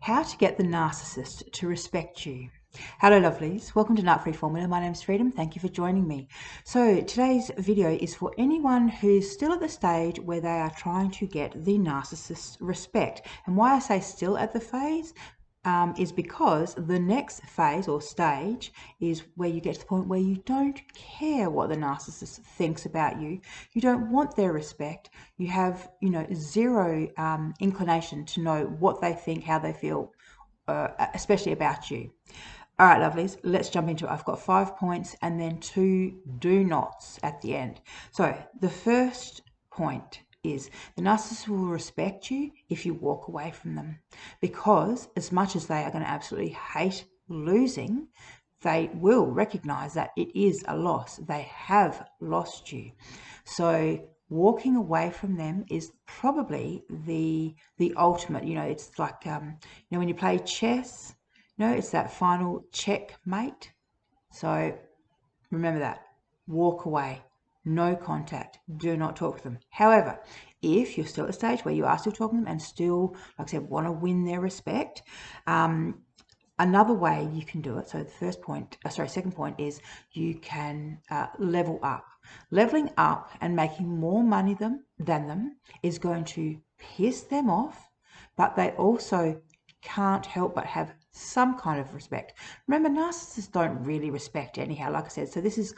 How to get the narcissist to respect you. Hello lovelies, welcome to Narc Free Formula. My name is Freedom, thank you for joining me. So today's video is for anyone who's still at the stage where they are trying to get the narcissist respect. And why I say still at the phase is because the next phase or stage is where you get to the point where you don't care what the narcissist thinks about you. You don't want their respect. You have, zero inclination to know what they think, how they feel, especially about you. All right, lovelies, let's jump into it. I've got 5 points and then 2 do nots at the end. So the first point is the narcissist will respect you if you walk away from them, because as much as they are going to absolutely hate losing, they will recognize that it is a loss. They have lost you. So walking away from them is probably the ultimate. It's like when you play chess, it's that final checkmate. So remember that. Walk away. No contact. Do not talk to them. However, if you're still at a stage where you are still talking to them and still, like I said, want to win their respect, another way you can do it. So the second point is you can level up. Leveling up and making more money than them is going to piss them off, but they also can't help but have some kind of respect. Remember, narcissists don't really respect anyhow, like I said. So this is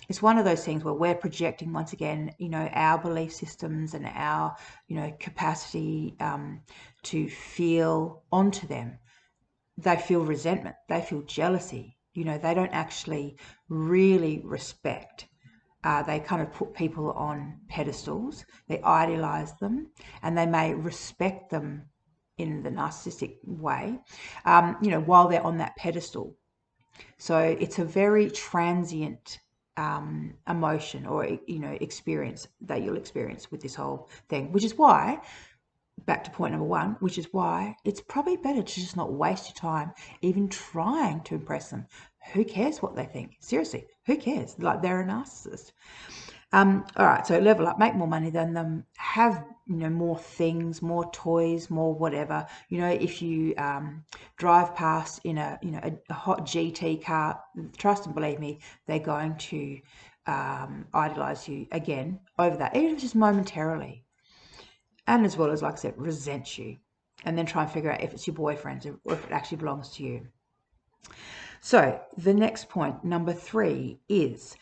it's one of those things where we're projecting once again, our belief systems and our, capacity to feel onto them. They feel resentment, they feel jealousy. They don't actually really respect. They kind of put people on pedestals, they idealize them, and they may respect them in the narcissistic way, while they're on that pedestal. So it's a very transient emotion or, experience that you'll experience with this whole thing, which is why, back to point number 1, which is why it's probably better to just not waste your time even trying to impress them. Who cares what they think? Seriously, who cares? Like, they're a narcissist. All right, so level up, make more money than them, have more things, more toys, more whatever. If you drive past in a hot GT car, trust and believe me, they're going to idolize you again over that, even if it's just momentarily. And as well as, like I said, resent you, and then try and figure out if it's your boyfriend's or if it actually belongs to you. So the next point, number 3, is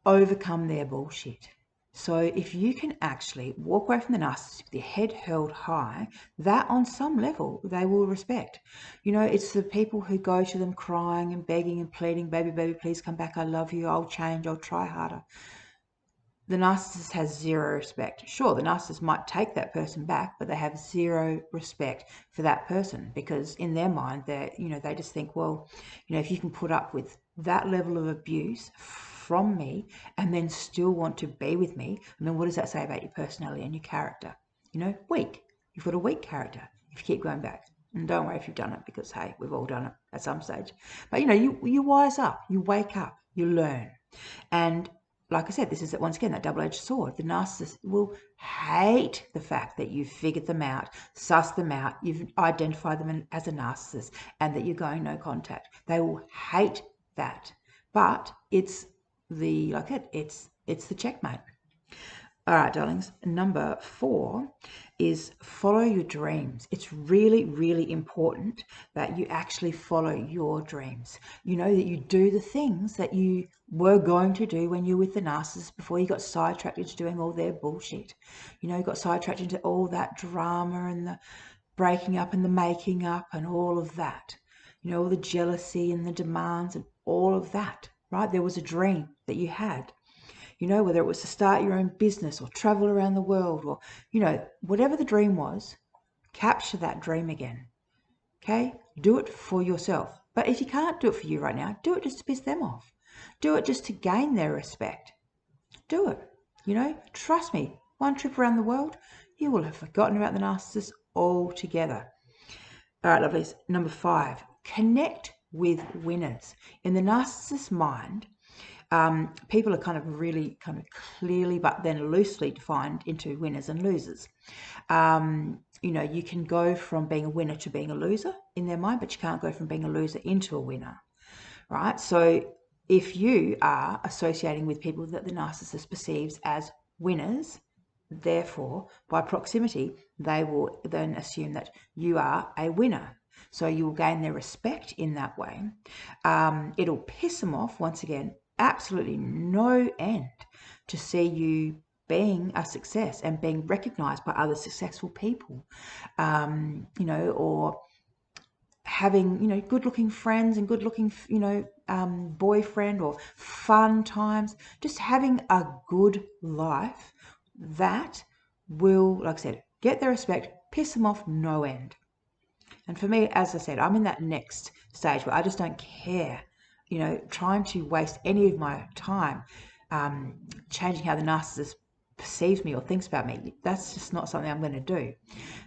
overcome their bullshit. So if you can actually walk away from the narcissist with your head held high, that on some level they will respect. It's the people who go to them crying and begging and pleading, baby, baby, please come back, I love you, I'll change, I'll try harder. The narcissist has zero respect. Sure, the narcissist might take that person back, but they have zero respect for that person, because in their mind, they just think, well, if you can put up with that level of abuse from me and then still want to be with me, what does that say about your personality and your character? Weak. You've got a weak character if you keep going back. And don't worry if you've done it, because, hey, we've all done it at some stage. But, you wise up, you wake up, you learn. And like I said, this is once again that double-edged sword. The narcissist will hate the fact that you've figured them out, sussed them out, you've identified them as a narcissist, and that you're going no contact. They will hate that. But it's the checkmate. All right, darlings. Number 4 is follow your dreams. It's really, really important that you actually follow your dreams. That you do the things that you were going to do when you were with the narcissist before you got sidetracked into doing all their bullshit. You got sidetracked into all that drama and the breaking up and the making up and all of that. All the jealousy and the demands and all of that, right? There was a dream that you had. Whether it was to start your own business or travel around the world or, whatever the dream was, capture that dream again. Okay? Do it for yourself. But if you can't do it for you right now, do it just to piss them off. Do it just to gain their respect. Do it. Trust me, one trip around the world, you will have forgotten about the narcissist altogether. All right, lovelies. Number 5, connect with winners. In the narcissist's mind, people are really clearly but then loosely defined into winners and losers. you know, you can go from being a winner to being a loser in their mind, but you can't go from being a loser into a winner, right? So if you are associating with people that the narcissist perceives as winners, therefore, by proximity, they will then assume that you are a winner. So you will gain their respect in that way. It'll piss them off, once again, absolutely no end, to see you being a success and being recognized by other successful people, you know, or having, you know, good looking friends and good looking, you know, boyfriend, or fun times, just having a good life that will, like I said, get their respect, piss them off no end. And for me, as I said, I'm in that next stage where I just don't care, you know, trying to waste any of my time changing how the narcissist perceives me or thinks about me. That's just not something I'm going to do.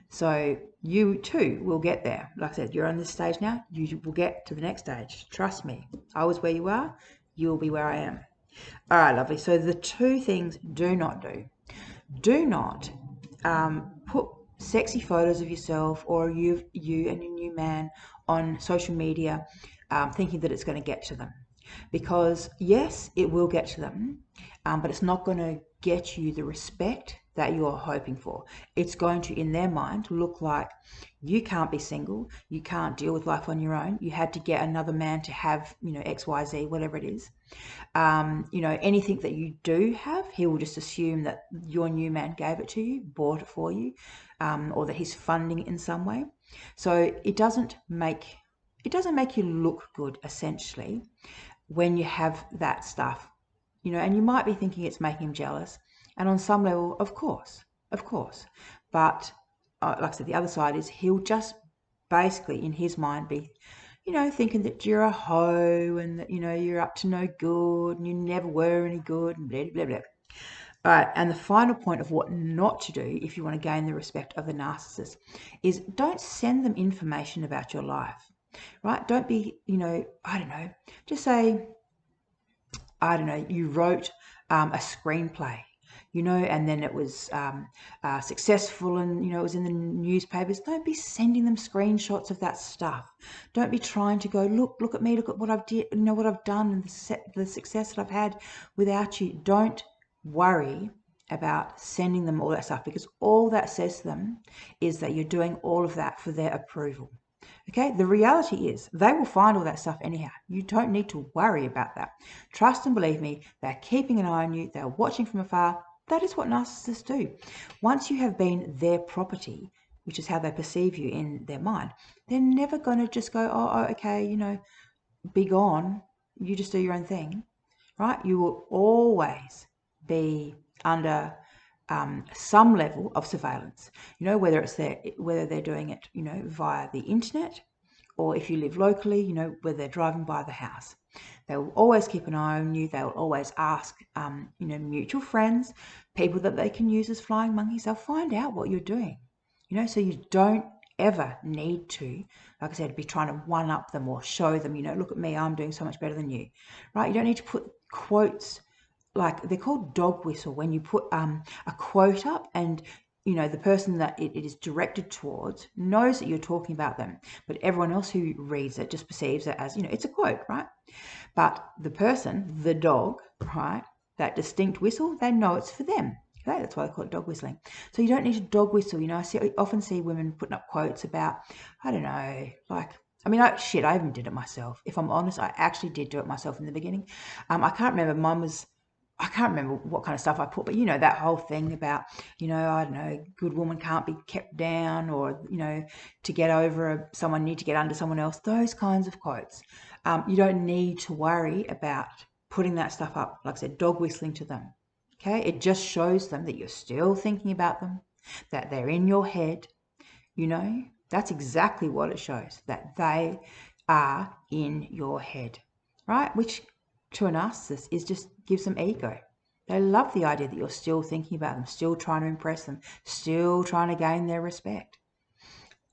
So you too will get there. Like I said, you're on this stage now, you will get to the next stage. Trust me. I was where you are, you'll be where I am. All right, lovely. So the two things do not do. Do not put sexy photos of yourself or you and your new man on social media thinking that it's going to get to them. Because yes, it will get to them, but it's not going to get you the respect that you're hoping for. It's going to, in their mind, look like you can't be single, you can't deal with life on your own, you had to get another man to have, you know, XYZ, whatever it is. You know, anything that you do have, he will just assume that your new man gave it to you, bought it for you, or that he's funding it in some way. So it doesn't make you look good, essentially, when you have that stuff, you know. And you might be thinking it's making him jealous, and on some level, of course, but like I said, the other side is he'll just basically, in his mind, be, you know, thinking that you're a hoe and that, you know, you're up to no good and you never were any good and blah, blah, blah. All right, and the final point of what not to do if you want to gain the respect of the narcissist is don't send them information about your life, right? Don't be, you know, I don't know, just say, I don't know, you wrote a screenplay, you know, and then it was successful and, you know, it was in the newspapers. Don't be sending them screenshots of that stuff. Don't be trying to go, look at me, look at what I've did, you know, what I've done and the success that I've had without you. Don't worry about sending them all that stuff, because all that says to them is that you're doing all of that for their approval. Okay, the reality is they will find all that stuff anyhow. You don't need to worry about that. Trust and believe me, they're keeping an eye on you, they're watching from afar. That is what narcissists do. Once you have been their property, which is how they perceive you in their mind, they're never going to just go, oh, okay, you know, be gone, you just do your own thing, right? You will always be under some level of surveillance, you know, whether they're doing it, you know, via the internet, or if you live locally, you know, whether they're driving by the house. They will always keep an eye on you. They will always ask, you know, mutual friends, people that they can use as flying monkeys. They'll find out what you're doing, you know, so you don't ever need to, like I said, be trying to one up them or show them, you know, look at me, I'm doing so much better than you, right? You don't need to put quotes, like they're called dog whistle, when you put a quote up and, you know, the person that it is directed towards knows that you're talking about them, but everyone else who reads it just perceives it as, you know, it's a quote, right? But the person, the dog, right, that distinct whistle, they know it's for them. Okay, that's why they call it dog whistling. So you don't need to dog whistle. You know, I often see women putting up quotes about, I don't know, like, I mean, I even did it myself. If I'm honest, I actually did do it myself in the beginning. I can't remember, I can't remember what kind of stuff I put, but you know, that whole thing about, you know, I don't know, good woman can't be kept down, or, you know, to get over someone, need to get under someone else, those kinds of quotes. You don't need to worry about putting that stuff up, like I said, dog whistling to them. Okay, it just shows them that you're still thinking about them, that they're in your head, you know, that's exactly what it shows, that they are in your head, right? Which to a narcissist is just gives them ego. They love the idea that you're still thinking about them, still trying to impress them, still trying to gain their respect.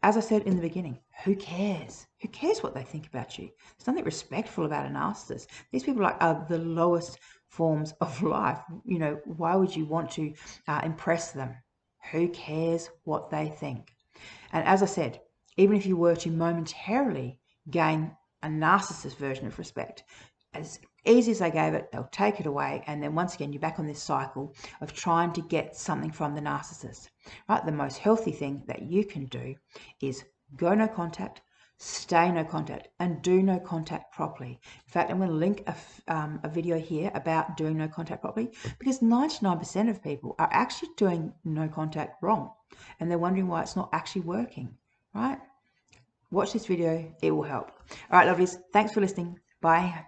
As I said in the beginning, who cares? Who cares what they think about you? There's nothing respectful about a narcissist. These people are the lowest forms of life. You know, why would you want to impress them? Who cares what they think? And as I said, even if you were to momentarily gain a narcissist version of respect, as easy as they gave it, they'll take it away, and then once again you're back on this cycle of trying to get something from the narcissist. Right? The most healthy thing that you can do is go no contact, stay no contact, and do no contact properly. In fact, I'm going to link a video here about doing no contact properly, because 99% of people are actually doing no contact wrong, and they're wondering why it's not actually working. Right? Watch this video, it will help. All right, lovelies, thanks for listening. Bye.